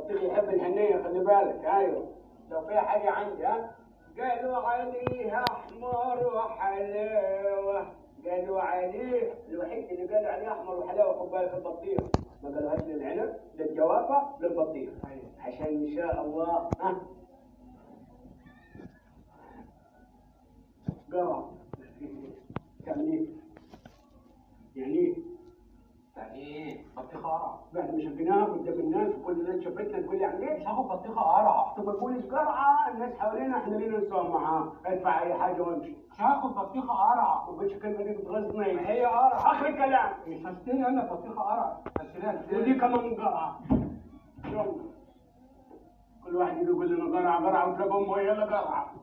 البطيخ يحب الحنيه، خلي بالك. ايوه لو في حاجه عندي ها. قالوا عليها احمر وحلاوه، قالوا عليه الوحيد اللي قالوا عليه احمر وحلاوه. خد بالك البطيخ ما قالوهاش للعنب، للجوافه، للبطيخ. عشان ان شاء الله ها قرع. يعني يعني ايه بطيخه قرع؟ بعد ما شفناها قدام الناس وكل الناس شافتنا تقول يعني ايه؟ مش هاخد بطيخه قرع. طب ما تقولش قرعه، الناس حوالينا احنا لينا نسوى معاها، ادفع اي حاجه وامشي. مش هاخد بطيخه قرع. ما تقولش الكلمه دي بتغزني. ما هي قرع. اخر الكلام. مش هشتري انا بطيخه قرع، هشتريها ودي كمان قرعه. يلا كل واحد يجي يقول لنا قرعه قرعه وتلاقي امه هي اللي قرعه.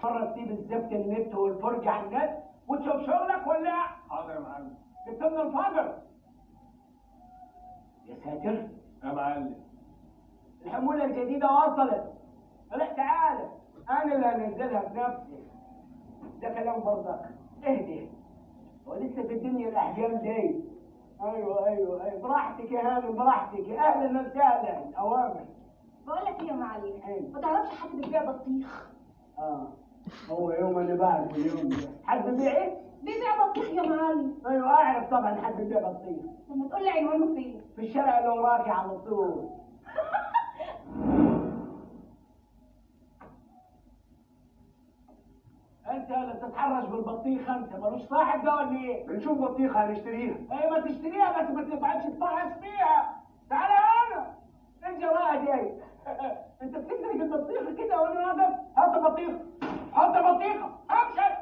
مرة تسيب الزفت النت والفرجة على النت وتشوف شغلك ولا؟ حاضر يا معلم. جبت لنا الفاجر. يا ساتر يا معلم. الحمولة الجديدة وصلت. لا تعالى أنا اللي هنزلها بنفسي. ده كلام برضك. اهدي ولسه في الدنيا الأحجام دي. أيوه براحتك يا هانم براحتك. أهلا وسهلا أوامر. بقول لك ايه يا معلم، ما تعرفش حد بيبيع بطيخ؟ هو يوم أنا بعرف اليوم ده. حد بيبيع إيه؟ بيبيع بطيخ يا معلم. أيوه أعرف طبعا حد بيبيع بطيخ. لما تقول لي عنوانه فين؟ في الشارع اللي وراكي على طول. انت اللي بتتحرش بالبطيخه، انت ملوش صاحب ده ولا ايه؟ بنشوف بطيخه هنشتريها. ايوه ما تشتريها بس ما تبعدش تفحص فيها. تعالى هنا انت بقى جاي. انت بتسرق البطيخه كده وانا واقف. حط بطيخه حط بطيخه امشي.